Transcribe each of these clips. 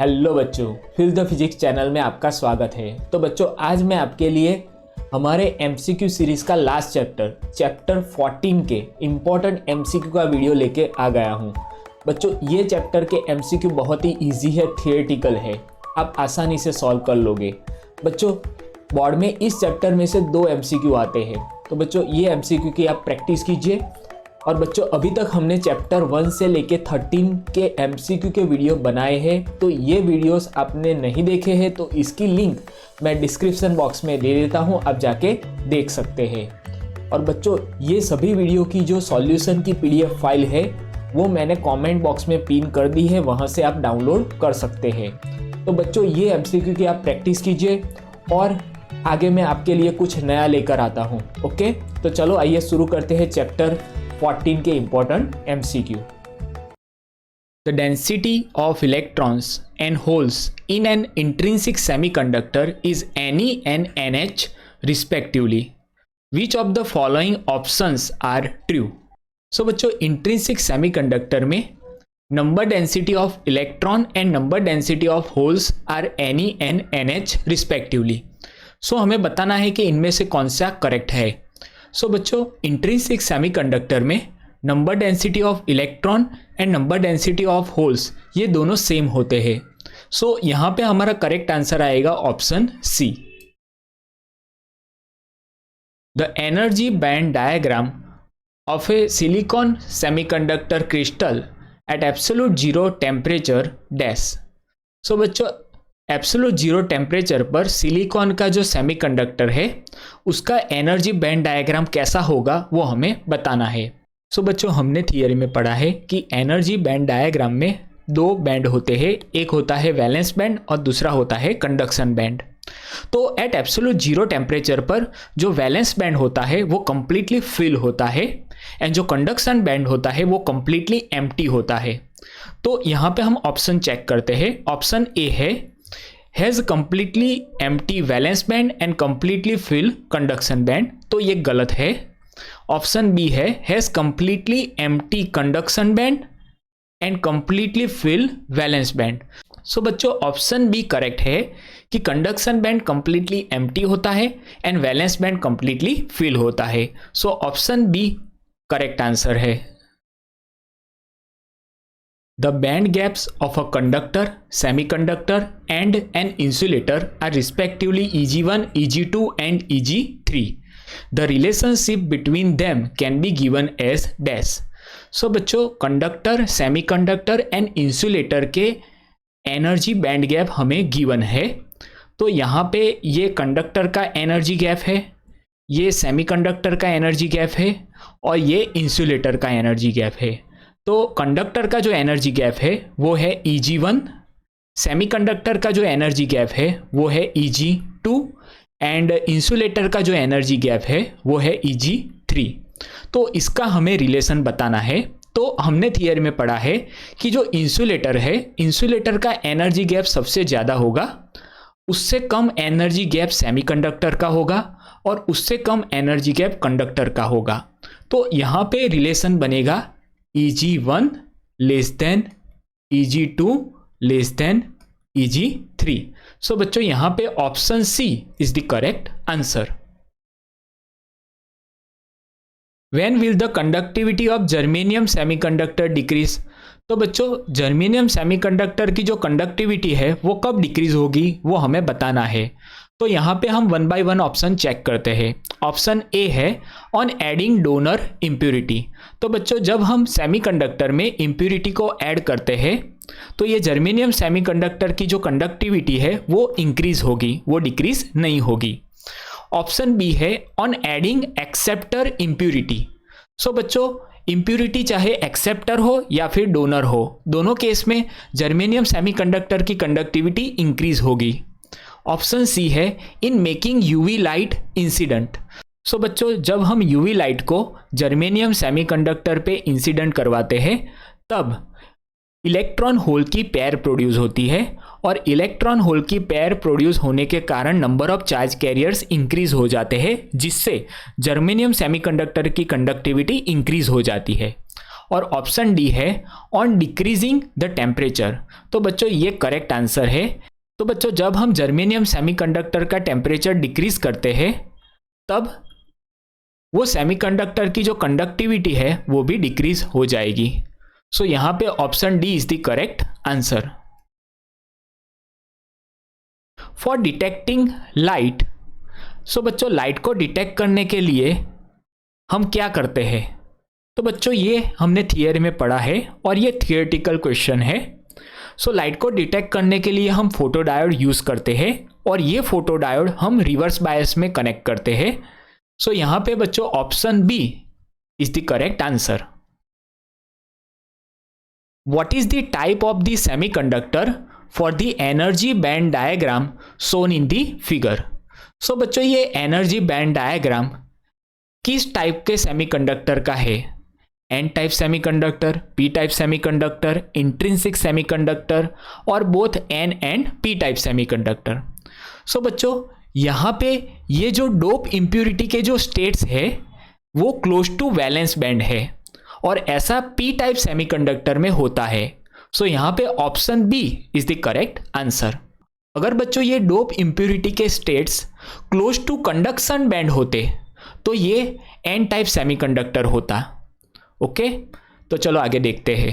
Hello बच्चों, feel the physics channel में आपका स्वागत है। तो बच्चों, आज मैं आपके लिए हमारे एमसीक्यू सीरीज का लास्ट चैप्टर 14 के इम्पोर्टेंट एमसीक्यू का वीडियो लेके आ गया हूँ। बच्चों, ये चैप्टर के एमसीक्यू बहुत ही इजी है, थियोरेटिकल है, आप आसानी से सॉल्व कर लोगे। बच्चों, बोर्ड में इस चैप्टर में से 2 एमसीक्यू आते हैं, तो बच्चों ये एमसीक्यू की आप प्रैक्टिस कीजिए। और बच्चों, अभी तक हमने चैप्टर 1 से लेके 13 के एमसीक्यू के वीडियो बनाए हैं, तो ये वीडियोस आपने नहीं देखे हैं तो इसकी लिंक मैं डिस्क्रिप्शन बॉक्स में दे देता हूँ, आप जाके देख सकते हैं। और बच्चों, ये सभी वीडियो की जो सॉल्यूशन की पीडीएफ फाइल है वो मैंने कमेंट बॉक्स में पिन कर दी है, वहाँ से आप डाउनलोड कर सकते हैं। तो बच्चों, ये एमसीक्यू की आप प्रैक्टिस कीजिए और आगे मैं आपके लिए कुछ नया लेकर आता हूँ। ओके, तो चलो आइए शुरू करते हैं चैप्टर 14 के important MCQ. The density of electrons and holes in an intrinsic semiconductor is Ne and Nh respectively. Which of the following options are true? So बच्चों, intrinsic semiconductor में number density of electron and number density of holes are Ne and Nh respectively. So हमें बताना है कि इनमें से कौन सा करेक्ट है। सो बच्चों, इंट्रिंसिक सेमीकंडक्टर में number density of electron and number density of holes ये दोनों सेम होते हैं। सो यहाँ पे हमारा करेक्ट आंसर आएगा option C. The energy band diagram of a silicon semiconductor crystal at absolute zero temperature dash. So बच्चों, एब्सोल्यूट जीरो टेम्परेचर पर सिलिकॉन का जो सेमीकंडक्टर है उसका एनर्जी बैंड डायग्राम कैसा होगा वो हमें बताना है। सो बच्चों, हमने थियरी में पढ़ा है कि एनर्जी बैंड डायग्राम में 2 बैंड होते हैं, एक होता है वैलेंस बैंड और दूसरा होता है कंडक्शन बैंड। तो एट एब्सोल्यूट जीरो टेम्परेचर पर जो वैलेंस बैंड होता है वो कंप्लीटली फिल होता है एंड जो कंडक्शन बैंड होता है वो कंप्लीटली एम्प्टी होता है। तो यहाँ पे हम ऑप्शन चेक करते हैं। ऑप्शन ए है has completely empty valence band and completely fill conduction band, तो ये गलत है। ऑप्शन बी है has completely empty conduction band and completely fill valence band. So बच्चों, ऑप्शन बी करेक्ट है कि कंडक्शन बैंड कंप्लीटली एम्प्टी होता है and valence band completely fill होता है। So option B correct answer है। The band gaps of a conductor, semiconductor and an insulator are respectively Eg1, Eg2 and Eg3. The relationship between them can be given as dash. So बच्चों, conductor, semiconductor and insulator के energy band gap हमें given है। तो यहाँ पे ये conductor का energy gap है, ये सेमीकंडक्टर का एनर्जी गैप है और ये इंसुलेटर का एनर्जी गैप है। तो कंडक्टर का जो एनर्जी गैप है वो है Eg1, सेमीकंडक्टर का जो एनर्जी गैप है वो है Eg2 एंड इंसुलेटर का जो एनर्जी गैप है वो है Eg3। तो इसका हमें रिलेशन बताना है। तो हमने थियरी में पढ़ा है कि जो इंसुलेटर है, इंसुलेटर का एनर्जी गैप सबसे ज़्यादा होगा, उससे कम एनर्जी गैप सेमीकंडक्टर का होगा और उससे कम एनर्जी गैप कंडक्टर का होगा। तो यहाँ पे रिलेशन बनेगा Eg1 less than Eg2 less than Eg3। So बच्चों, यहाँ पे option C is the correct answer. When will the conductivity of germanium semiconductor decrease? तो बच्चों, जर्मेनियम सेमीकंडक्टर की जो कंडक्टिविटी है वो कब डिक्रीज होगी वो हमें बताना है। तो यहाँ पे हम 1 बाय 1 ऑप्शन चेक करते हैं। ऑप्शन ए है ऑन एडिंग डोनर इम्प्यूरिटी। तो बच्चों, जब हम सेमीकंडक्टर में इम्प्यूरिटी को ऐड करते हैं तो ये जर्मेनियम सेमीकंडक्टर की जो कंडक्टिविटी है वो इंक्रीज होगी, वो डिक्रीज नहीं होगी। ऑप्शन बी है ऑन एडिंग एक्सेप्टर इम्प्यूरिटी। सो बच्चों, इम्प्यूरिटी चाहे एक्सेप्टर हो या फिर डोनर हो, दोनों केस में जर्मेनियम सेमीकंडक्टर की कंडक्टिविटी इंक्रीज होगी। ऑप्शन सी है in making UV light incident. So बच्चों, जब हम यूवी लाइट को जर्मेनियम सेमीकंडक्टर पे इंसिडेंट करवाते हैं तब इलेक्ट्रॉन होल की पेयर प्रोड्यूस होती है और इलेक्ट्रॉन होल की पेयर प्रोड्यूस होने के कारण number of charge carriers increase हो जाते हैं, जिससे जर्मेनियम सेमीकंडक्टर की कंडक्टिविटी इंक्रीज हो जाती है। और ऑप्शन डी है ऑन डिक्रीजिंग द टेम्परेचर। तो बच्चों ये करेक्ट आंसर है। तो बच्चों जब हम जर्मेनियम सेमीकंडक्टर का टेम्परेचर डिक्रीज करते हैं तब वो सेमीकंडक्टर की जो कंडक्टिविटी है वो भी डिक्रीज हो जाएगी। सो यहां पे option D is the correct answer. For detecting light, so बच्चों लाइट को डिटेक्ट करने के लिए हम क्या करते हैं? तो बच्चों ये हमने थियरी में पढ़ा है और ये थियोरेटिकल क्वेश्चन है। सो लाइट को डिटेक्ट करने के लिए हम फोटोडायोड यूज करते हैं और ये फोटोडायोड हम रिवर्स बायस में कनेक्ट करते हैं। सो यहां पे बच्चों option B is the correct answer. What is the type of the semiconductor for the energy band diagram shown in the figure? So बच्चों ये एनर्जी बैंड डायग्राम किस टाइप के सेमीकंडक्टर का है? N type semiconductor, P type semiconductor, intrinsic semiconductor और both N and P type semiconductor. So बच्चों यहाँ पे ये जो डोप इम्प्यूरिटी के जो स्टेट्स है वो क्लोज टू वैलेंस बैंड है और ऐसा पी टाइप सेमीकंडक्टर में होता है। सो यहाँ पे option B is the correct answer. अगर बच्चों ये डोप इम्प्यूरिटी के states close to conduction band होते तो ये एन टाइप सेमीकंडक्टर होता। ओके तो चलो आगे देखते हैं।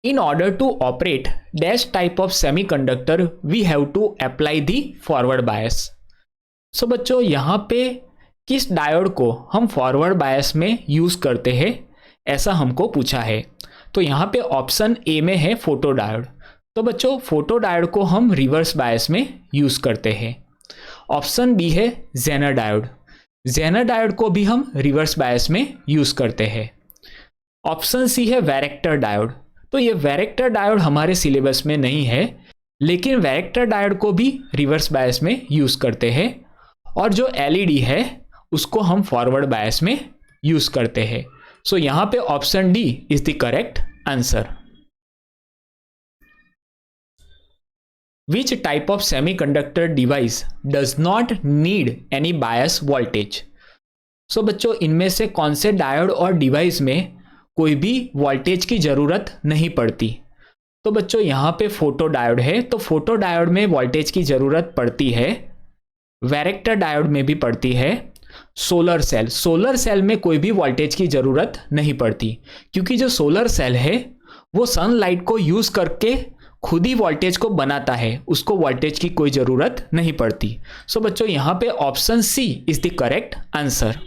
In order to operate dash type of semiconductor we have to apply the forward bias. So बच्चों यहाँ पे किस डायोड को हम फॉरवर्ड बायस में यूज करते हैं ऐसा हमको पूछा है। तो यहाँ पे ऑप्शन ए में है फोटोडायोड। तो बच्चों फोटोडायोड को हम रिवर्स बायस में यूज करते हैं। ऑप्शन बी है जेनर डायोड। जेनर डायोड को भी हम रिवर्स बायस में यूज करते हैं। ऑप्शन सी है वैरेक्टर डायोड। तो ये वैरेक्टर डायोड हमारे सिलेबस में नहीं है लेकिन वैरेक्टर डायोड को भी रिवर्स बायस में यूज करते हैं और जो एलईडी है उसको हम फॉरवर्ड बायस में यूज करते हैं। सो यहां पे option D is the correct answer. Which type of semiconductor device does not need any bias voltage? So बच्चों इनमें से कौन से डायोड और डिवाइस में कोई भी वोल्टेज की ज़रूरत नहीं पड़ती? तो बच्चों यहाँ पे फोटो डायोड है तो फोटो डायोड में वोल्टेज की ज़रूरत पड़ती है। वैरेक्टर डायोड में भी पड़ती है। सोलर सेल में कोई भी वोल्टेज की ज़रूरत नहीं पड़ती क्योंकि जो सोलर सेल है वो सनलाइट को यूज़ करके खुद ही वोल्टेज को बनाता है, उसको वोल्टेज की कोई ज़रूरत नहीं पड़ती। सो बच्चों यहाँ पे option C is the correct answer.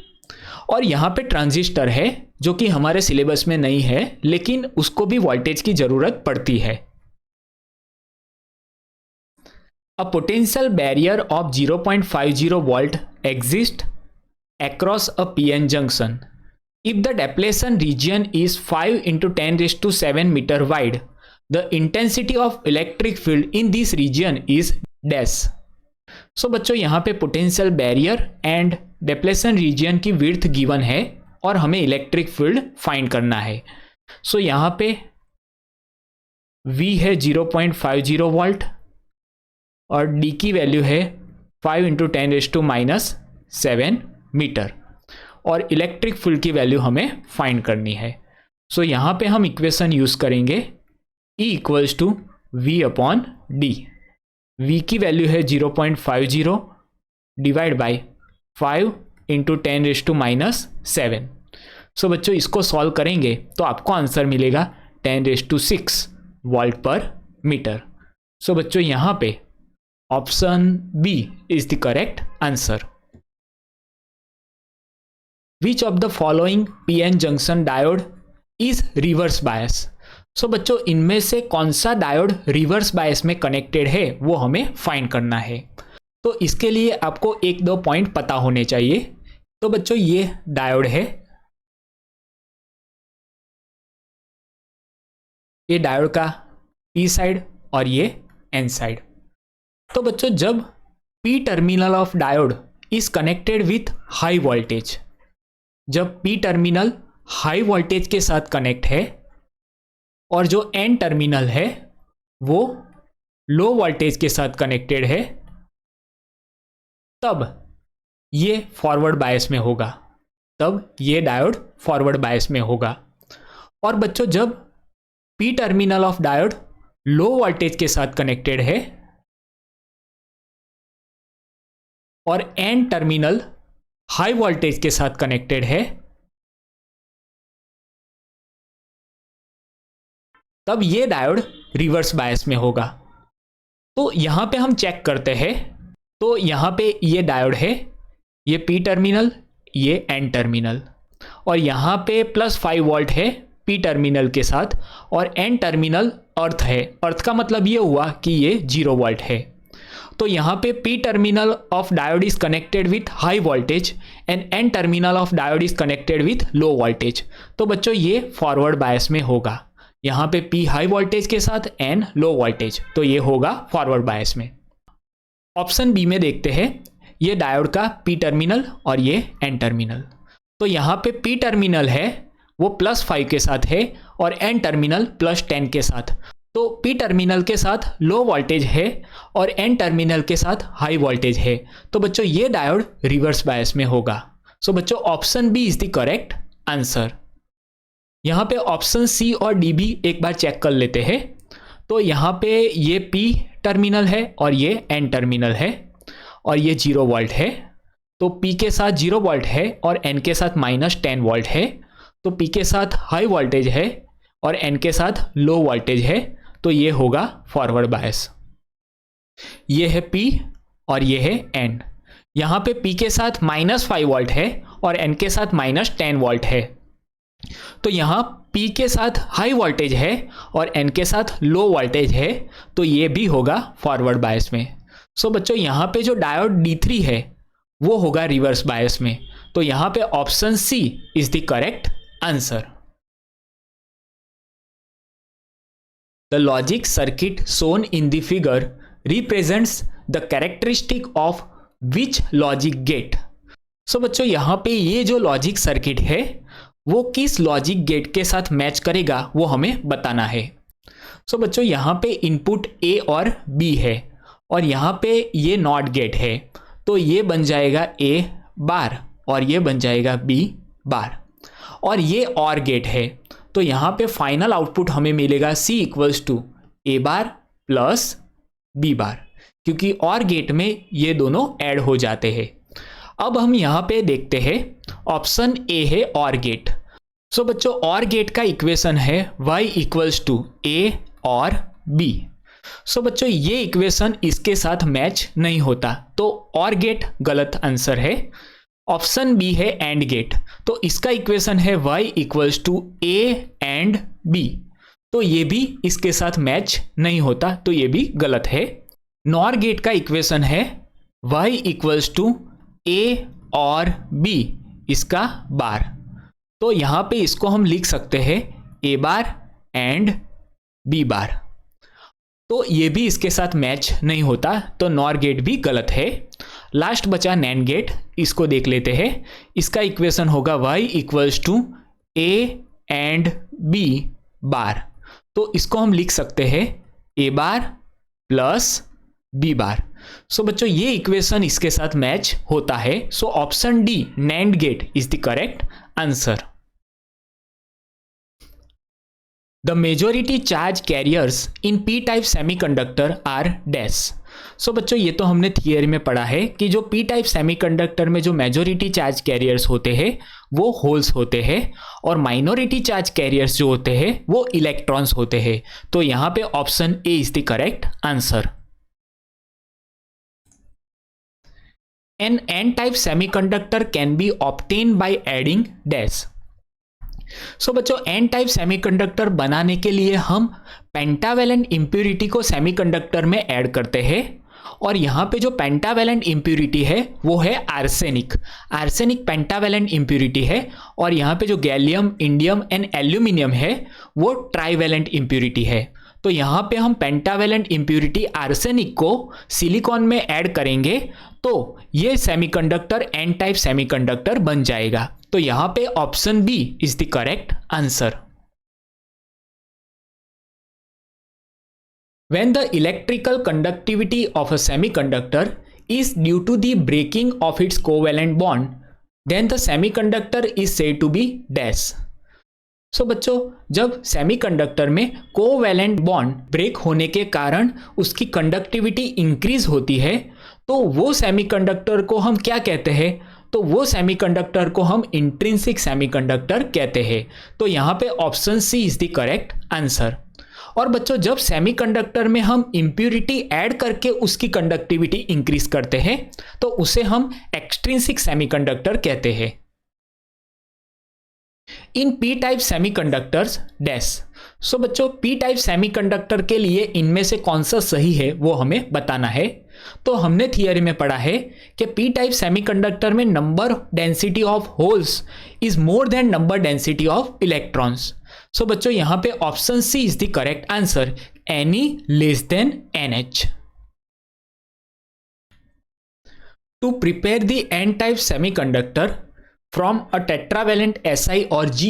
और यहाँ पे ट्रांजिस्टर है जो कि हमारे सिलेबस में नहीं है लेकिन उसको भी वोल्टेज की ज़रूरत पड़ती है। A potential barrier of 0.50 volt exist across a PN junction. If the depletion region is 5 into 10⁷ meter wide, the intensity of electric field in this region is dash. So बच्चों यहाँ पे potential barrier and depletion region की width given है और हमें electric field find करना है। सो यहाँ पे V है 0.50 वोल्ट और D की वैल्यू है 5 into 10⁻⁷ मीटर और इलेक्ट्रिक फील्ड की वैल्यू हमें फाइंड करनी है। सो यहाँ पे हम इक्वेशन यूज करेंगे E equals to V/D। V की वैल्यू है 0.50 डिवाइड बाई 5 into 10⁻⁷। सो बच्चों इसको सॉल्व करेंगे तो आपको आंसर मिलेगा 10⁶ वोल्ट पर मीटर। सो बच्चों यहाँ पे option B is the correct answer. Which of the following PN junction diode is reverse bias? सो बच्चों इनमें से कौन सा डायोड रिवर्स बायस में कनेक्टेड है वो हमें फाइंड करना है। तो इसके लिए आपको 1-2 पॉइंट पता होने चाहिए। तो बच्चों ये डायोड है, ये डायोड का P साइड और ये N साइड। तो बच्चों जब P terminal of diode is connected with high voltage, जब P टर्मिनल हाई वोल्टेज के साथ कनेक्ट है और जो N टर्मिनल है वो लो वोल्टेज के साथ कनेक्टेड है, तब ये फॉरवर्ड बायस में होगा। तब ये डायोड फॉरवर्ड बायस में होगा। और बच्चों जब P terminal of diode low voltage के साथ कनेक्टेड है और एन टर्मिनल हाई वोल्टेज के साथ कनेक्टेड है, तब ये डायोड रिवर्स बायस में होगा। तो यहां पे हम चेक करते हैं, तो यहां पे ये डायोड है, ये पी टर्मिनल, ये एन टर्मिनल, और यहां पे +5 वोल्ट है पी टर्मिनल के साथ, और एन टर्मिनल अर्थ है। अर्थ का मतलब ये हुआ कि ये 0 वोल्ट है। तो यहाँ पे P terminal of diode is connected with high voltage and N terminal of diode is connected with low voltage. तो बच्चों ये फॉरवर्ड बायस में होगा। यहाँ पे पी हाई वोल्टेज के साथ एन लो वोल्टेज, तो ये होगा फॉरवर्ड बायस में। ऑप्शन बी में देखते हैं, ये डायोड का पी टर्मिनल और ये एन टर्मिनल। तो यहाँ पे पी टर्मिनल है वो +5 के साथ है और एन टर्मिनल +10 के साथ। तो पी टर्मिनल के साथ लो वोल्टेज है और एन टर्मिनल के साथ हाई वोल्टेज है। तो बच्चों ये डायोड रिवर्स बायस में होगा। सो बच्चों option B is the correct answer. यहाँ पे ऑप्शन सी और डी भी एक बार चेक कर लेते हैं। तो यहाँ पे ये पी टर्मिनल है और ये एन टर्मिनल है और ये 0 वोल्ट है। तो पी के साथ 0 वोल्ट है और एन के साथ -10 वोल्ट है। तो पी के साथ हाई वोल्टेज है और एन के साथ लो वोल्टेज है, तो ये होगा फॉरवर्ड बायस। ये है पी और ये है एन। यहाँ पे पी के साथ -5 वोल्ट है और एन के साथ -10 वोल्ट है। तो यहाँ पी के साथ हाई वोल्टेज है और एन के साथ लो वोल्टेज है, तो ये भी होगा फॉरवर्ड बायस में। सो बच्चों यहाँ पे जो डायोड D3 है वो होगा रिवर्स बायस में। तो यहाँ पे option C is the correct answer. The logic circuit shown in the figure represents the characteristic of which logic gate? So बच्चों यहाँ पे ये जो लॉजिक सर्किट है वो किस लॉजिक गेट के साथ मैच करेगा वो हमें बताना है। सो बच्चों यहाँ पे इनपुट A और B है और यहाँ पे ये नॉट गेट है, तो ये बन जाएगा A बार और ये बन जाएगा B बार, और ये और गेट है। तो यहाँ पे फाइनल आउटपुट हमें मिलेगा C = A bar plus B बार, क्योंकि और गेट में ये दोनों ऐड हो जाते हैं। अब हम यहाँ पे देखते हैं, ऑप्शन A है और गेट। सो बच्चों और गेट का इक्वेशन है y = A और B। सो बच्चों ये इक्वेशन इसके साथ मैच नहीं होता, तो और गेट गलत आंसर है। ऑप्शन बी है एंड गेट, तो इसका इक्वेशन है y = A एंड B, तो ये भी इसके साथ मैच नहीं होता, तो ये भी गलत है। नॉर गेट का इक्वेशन है y = A और B इसका बार, तो यहाँ पे इसको हम लिख सकते हैं A bar and B bar, तो ये भी इसके साथ मैच नहीं होता, तो नॉर गेट भी गलत है। लास्ट बचा नैंड गेट, इसको देख लेते हैं। इसका इक्वेशन होगा y = A and B bar, तो इसको हम लिख सकते हैं A bar plus B bar. So बच्चों ये इक्वेशन इसके साथ मैच होता है, so option D NAND gate is the correct answer. The majority charge carriers in p-type semiconductor are dash। So बच्चों ये तो हमने थियरी में पढ़ा है कि जो पी टाइप सेमीकंडक्टर में जो मेजोरिटी चार्ज कैरियर्स होते हैं वो होल्स होते हैं और माइनॉरिटी चार्ज कैरियर्स जो होते हैं वो इलेक्ट्रॉन्स होते हैं। तो यहाँ पे option A is the correct answer. An n-type semiconductor can be obtained by adding dash। So बच्चों एन टाइप सेमीकंडक्टर बनाने के लिए हम पेंटावेलेंट इंप्यूरिटी को सेमीकंडक्टर में ऐड करते हैं, और यहाँ पे जो पेंटावेलेंट इंप्यूरिटी है वो है आर्सेनिक। आर्सेनिक पेंटावेलेंट इंप्यूरिटी है, और यहाँ पे जो गैलियम, इंडियम एंड एल्यूमिनियम है वो ट्राइवेलेंट इंप्यूरिटी है। तो यहाँ पे हम पेंटावेलेंट इंप्यूरिटी आर्सेनिक को सिलिकॉन में ऐड करेंगे तो ये सेमीकंडक्टर एन टाइप सेमीकंडक्टर बन जाएगा। तो यहाँ पे option B is the correct answer. When the electrical conductivity of a semiconductor is due to the breaking of its covalent bond, then the semiconductor is said to be dash. So बच्चों, जब semiconductor में covalent bond break होने के कारण उसकी conductivity increase होती है, तो वो सेमीकंडक्टर को हम क्या कहते हैं? तो वो सेमीकंडक्टर को हम इंट्रिंसिक सेमीकंडक्टर कहते हैं। तो यहाँ पे option C is the correct answer. और बच्चों, जब सेमीकंडक्टर में हम इम्प्यूरिटी ऐड करके उसकी कंडक्टिविटी इंक्रीज करते हैं तो उसे हम एक्सट्रिंसिक सेमीकंडक्टर कहते हैं। In P type semiconductors dash. So बच्चों, पी टाइप सेमीकंडक्टर के लिए इनमें से कौन सा सही है वो हमें बताना है। तो हमने थियरी में पढ़ा है कि पी टाइप सेमीकंडक्टर में number density of holes is more than number density of electrons. So बच्चों, यहां पे option C is the correct answer, any less than NH। To prepare the N type semiconductor from a tetravalent Si or Ge,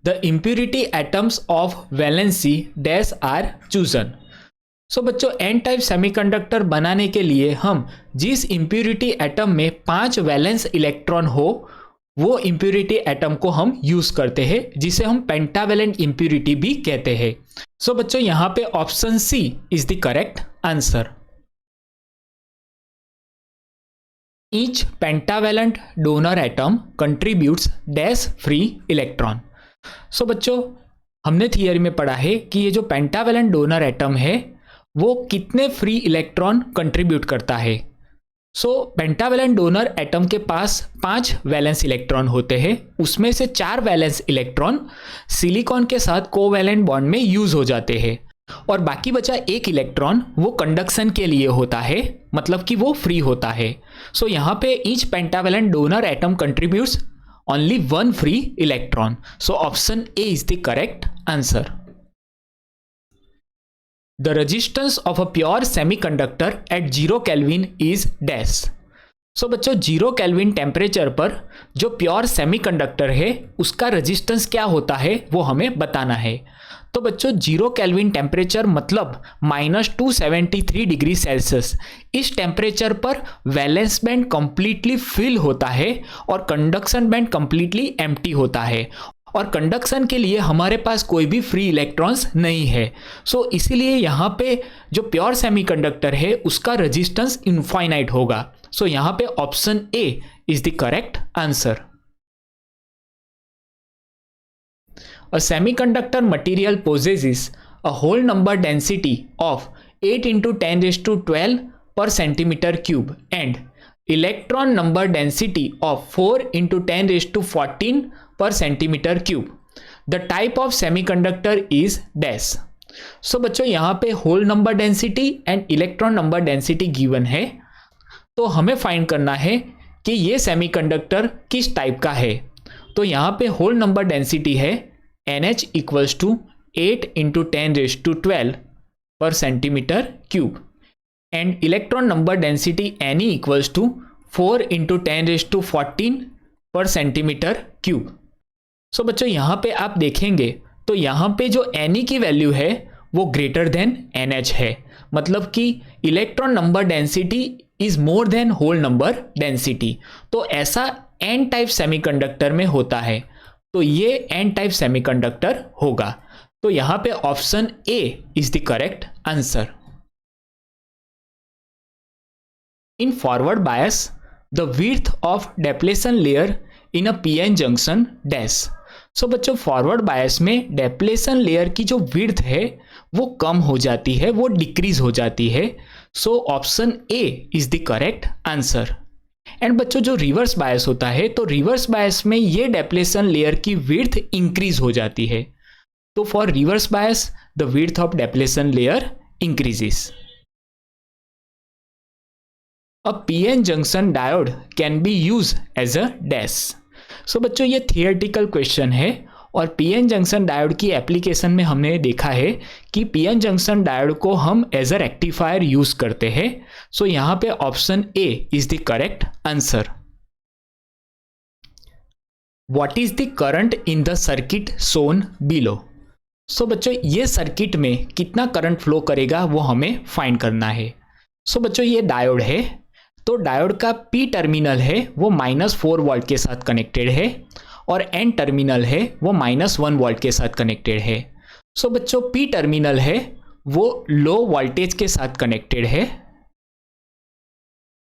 the impurity atoms of valency dash are chosen। सो बच्चों, N type semiconductor बनाने के लिए हम जिस impurity atom में 5 valence electron हो वो impurity atom को हम यूज करते हैं, जिसे हम पेंटावेलेंट इम्प्यूरिटी भी कहते हैं। सो बच्चों, यहां पे option C is the correct answer. Each pentavalent donor atom contributes dash free electron। So बच्चों, हमने थियरी में पढ़ा है कि ये जो पेंटावेलेंट डोनर एटम है वो कितने फ्री इलेक्ट्रॉन कंट्रीब्यूट करता है। सो पेंटावेलेंट डोनर एटम के पास 5 वैलेंस इलेक्ट्रॉन होते हैं, उसमें से 4 वैलेंस इलेक्ट्रॉन सिलिकॉन के साथ कोवैलेंट बॉन्ड में यूज हो जाते हैं और बाकी बचा एक इलेक्ट्रॉन वो कंडक्शन के लिए होता है, मतलब कि वो फ्री होता है। सो यहां पे each pentavalent donor atom contributes only 1 free electron. So option A is the correct answer. The resistance of a pure semiconductor at 0 kelvin is dash. So बच्चों, 0 केल्विन टेम्परेचर पर जो प्योर सेमीकंडक्टर है उसका resistance क्या होता है वो हमें बताना है। तो बच्चों, 0 केल्विन टेम्परेचर मतलब -273 डिग्री सेल्सियस। इस टेम्परेचर पर वैलेंस बैंड कंप्लीटली फिल होता है और कंडक्शन बैंड कंप्लीटली एम्प्टी होता है और कंडक्शन के लिए हमारे पास कोई भी फ्री इलेक्ट्रॉन्स नहीं है। सो इसीलिए यहाँ पे जो प्योर सेमीकंडक्टर है उसका रेजिस्टेंस इनफाइनाइट होगा। सो यहाँ पे option A is the correct answer. A semiconductor material possesses a whole number density of 8 into 10 raised to 12 per centimeter cube and electron number density of 4 into 10 raised to 14 per centimeter cube। The type of semiconductor is dash। So बच्चों, यहाँ पे hole number density and electron number density given है, तो हमें find करना है कि ये सेमीकंडक्टर किस टाइप का है। तो यहाँ पे होल नंबर डेंसिटी है NH equals to 8 into 10 raised to 12 per centimeter cube and electron number density Ne equals to 4 into 10 raised to 14 per centimeter cube। सो बच्चों, यहाँ पे आप देखेंगे तो यहाँ पे जो Ne की वैल्यू है वो ग्रेटर देन NH है, मतलब कि electron number density is more than hole number density. तो ऐसा एन टाइप सेमीकंडक्टर में होता है, तो ये एन टाइप सेमीकंडक्टर होगा। तो यहां पे option A is the correct answer. In forward bias the width of depletion layer in a PN junction dash. So बच्चों, फॉरवर्ड बायस में डेप्लेशन लेयर की जो विड्थ है वो कम हो जाती है, वो डिक्रीज हो जाती है। So option A is the correct answer. And बच्चों, जो रिवर्स बायस होता है तो रिवर्स बायस में ये डेप्लेशन लेयर की विड्थ इंक्रीज हो जाती है। तो for reverse bias the width of depletion layer increases. A PN junction diode can be use as a dash. So बच्चों, ये थियोरेटिकल क्वेश्चन है और पीएन जंक्शन डायोड की एप्लीकेशन में हमने देखा है कि पीएन जंक्शन डायोड को हम एज अ रेक्टिफायर यूज करते हैं। सो यहां पे option A is the correct answer. What is the current in the circuit shown below. So बच्चों, ये सर्किट में कितना करंट फ्लो करेगा वो हमें फाइंड करना है। सो बच्चों, ये डायोड है, तो डायोड का पी टर्मिनल है वो -4 वोल्ट के साथ कनेक्टेड है और एन टर्मिनल है वो -1 वोल्ट के साथ कनेक्टेड है। सो बच्चों पी टर्मिनल है वो लो वोल्टेज के साथ कनेक्टेड है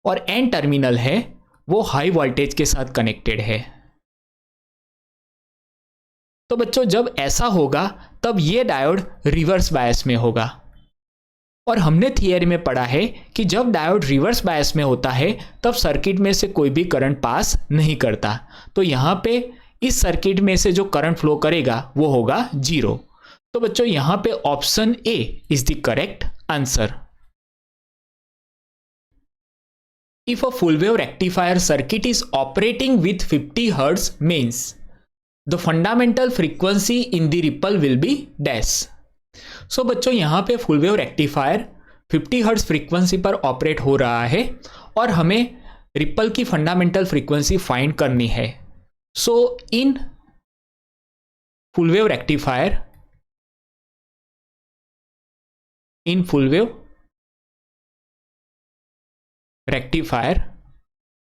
और एन टर्मिनल है वो हाई वोल्टेज के साथ कनेक्टेड है। तो बच्चों जब ऐसा होगा तब ये डायोड रिवर्स बायस में होगा और हमने थियरी में पढ़ा है कि जब डायोड रिवर्स बायस में होता है तब सर्किट में से कोई भी करंट पास नहीं करता। तो यहाँ पे इस सर्किट में से जो करंट फ्लो करेगा वो होगा 0। तो बच्चों यहाँ पे option A is the correct answer. If a full wave rectifier circuit is operating with 50 Hz means the fundamental frequency in the ripple will be dash। So बच्चों यहाँ पे full wave rectifier 50 Hz frequency पर operate हो रहा है और हमें ripple की फंडामेंटल फ्रीक्वेंसी फाइंड करनी है। सो इन फुल वेव रेक्टिफायर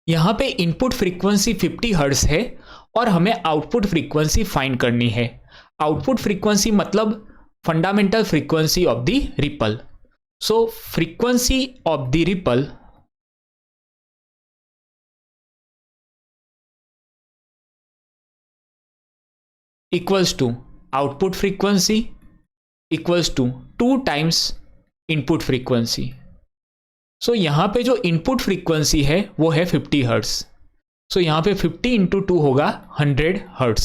यहाँ पे इनपुट फ्रीक्वेंसी 50 हर्ट्ज है और हमें आउटपुट फ्रीक्वेंसी फाइंड करनी है। आउटपुट फ्रीक्वेंसी मतलब fundamental frequency of the ripple. So frequency of the ripple equals to output frequency equals to 2 times input frequency. So यहाँ पे जो इनपुट फ्रीक्वेंसी है वो है 50 हर्ट्ज। सो यहाँ पे 50 इंटू 2 होगा 100 हर्ट्ज।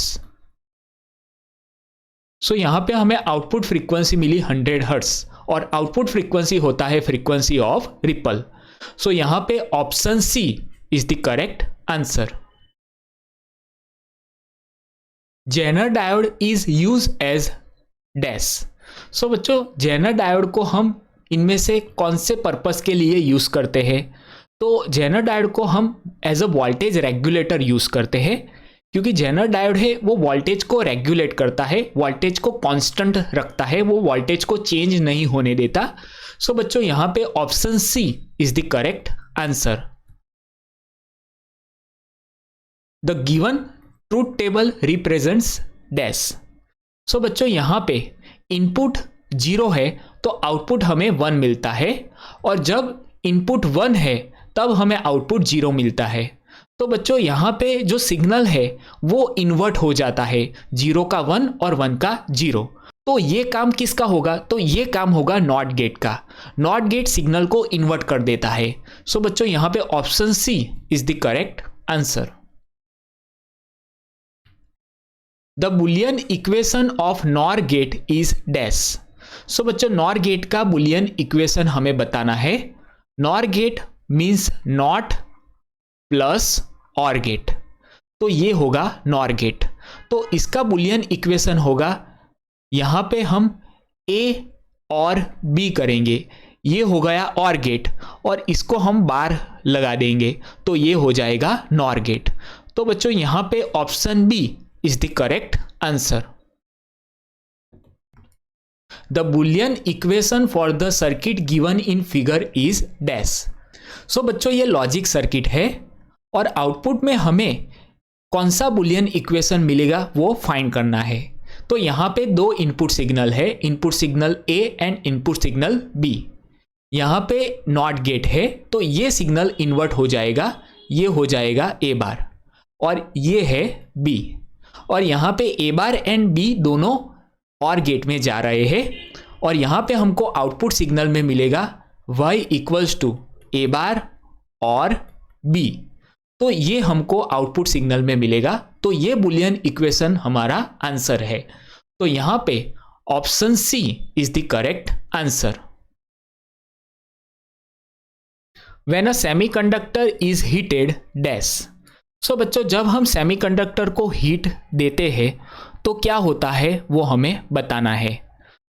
सो यहाँ पे हमें आउटपुट फ्रीक्वेंसी मिली 100 हर्ट्ज और आउटपुट फ्रीक्वेंसी होता है फ्रीक्वेंसी ऑफ रिपल। सो यहाँ पे option C is the correct answer. Zener diode is use as dash. So बच्चों जेनर डायोड को हम इनमें से कौन से पर्पस के लिए यूज करते हैं? तो जेनर डायोड को हम as a voltage regulator use करते हैं क्योंकि जेनर डायोड है वो वोल्टेज को रेगुलेट करता है, वोल्टेज को कांस्टेंट रखता है, वो वोल्टेज को चेंज नहीं होने देता। सो बच्चों यहाँ पे option C is the correct answer. The given truth table represents dash. So बच्चों यहाँ पे इनपुट 0 है तो आउटपुट हमें 1 मिलता है और जब इनपुट 1 है तब हमें आउटपुट 0 मिलता है। तो बच्चों यहाँ पे जो सिग्नल है वो इन्वर्ट हो जाता है, 0 का 1 और 1 का 0। तो ये काम किसका होगा? तो ये काम होगा नॉट गेट का। नॉट गेट सिग्नल को इन्वर्ट कर देता है। सो बच्चों यहाँ पे option C is the correct answer. The Boolean equation of nor gate is dash. So बच्चों नॉर गेट का बुलियन इक्वेशन हमें बताना है। Nor gate means not plus or gate, तो ये होगा नॉर गेट। तो इसका बुलियन इक्वेशन होगा, यहाँ पे हम ए और बी करेंगे, ये हो गया और गेट और इसको हम बार लगा देंगे तो ये हो जाएगा नॉर गेट। तो बच्चों यहाँ पे option B is the correct answer. The Boolean equation for the circuit given in figure is dash। So बच्चों ये लॉजिक सर्किट है और आउटपुट में हमें कौन सा बुलियन इक्वेशन मिलेगा वो फाइंड करना है। तो यहाँ पे 2 इनपुट सिग्नल है, input signal A and input signal B. यहाँ पे नॉट गेट है तो ये सिग्नल इन्वर्ट हो जाएगा, ये हो जाएगा ए बार और ये है बी। और यहाँ पे ए बार एंड बी दोनों और गेट में जा रहे हैं और यहाँ पे हमको आउटपुट सिग्नल में मिलेगा y इक्वल्स टू ए बार और b। तो ये हमको आउटपुट सिग्नल में मिलेगा, तो ये बुलियन इक्वेशन हमारा आंसर है। तो यहाँ पे option C is the correct answer. When a semiconductor is heated dash. So बच्चों जब हम सेमीकंडक्टर को हीट देते हैं तो क्या होता है वो हमें बताना है।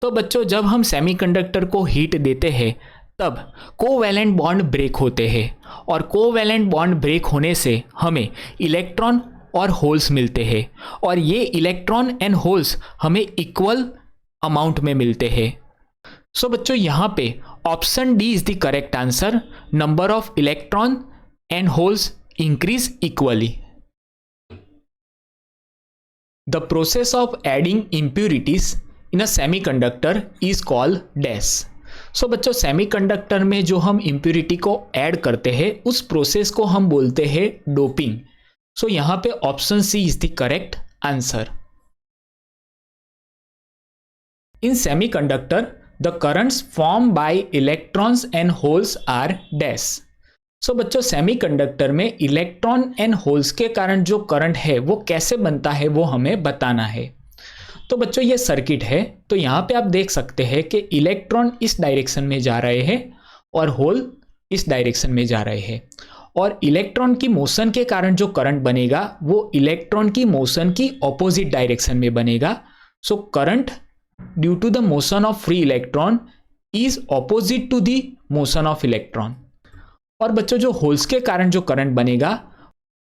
तो बच्चों जब हम सेमीकंडक्टर को हीट देते हैं तब कोवैलेंट बॉन्ड ब्रेक होते हैं और कोवैलेंट बॉन्ड ब्रेक होने से हमें इलेक्ट्रॉन और होल्स मिलते हैं और ये इलेक्ट्रॉन एंड होल्स हमें इक्वल अमाउंट में मिलते हैं। सो बच्चों यहाँ पे option D is the correct answer, number of electron and holes increase equally. The process of adding impurities in a semiconductor is called dash. So बच्चों semiconductor में जो हम इम्प्यूरिटी को ऐड करते हैं उस प्रोसेस को हम बोलते हैं डोपिंग। सो यहाँ पे option C is the correct answer. In semiconductor the currents form by electrons and holes are dash. So बच्चों सेमीकंडक्टर में इलेक्ट्रॉन एंड होल्स के कारण जो करंट है वो कैसे बनता है वो हमें बताना है। तो बच्चों ये सर्किट है, तो यहाँ पे आप देख सकते हैं कि इलेक्ट्रॉन इस डायरेक्शन में जा रहे हैं और होल इस डायरेक्शन में जा रहे हैं, और इलेक्ट्रॉन की मोशन के कारण जो करंट बनेगा वो इलेक्ट्रॉन की मोशन की ऑपोजिट डायरेक्शन में बनेगा। So current due to the motion of free electron is opposite to the motion of electron. और बच्चों जो होल्स के कारण जो करंट बनेगा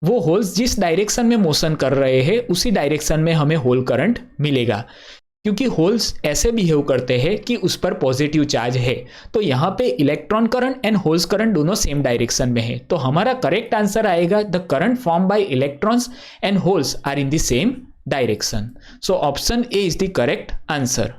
वो होल्स जिस डायरेक्शन में मोशन कर रहे हैं उसी डायरेक्शन में हमें होल करंट मिलेगा, क्योंकि होल्स ऐसे बिहेव करते हैं कि उस पर पॉजिटिव चार्ज है। तो यहाँ पे electron current and holes current दोनों सेम डायरेक्शन में है, तो हमारा करेक्ट आंसर आएगा the current form by electrons and holes are in the same direction. So option A is the correct answer.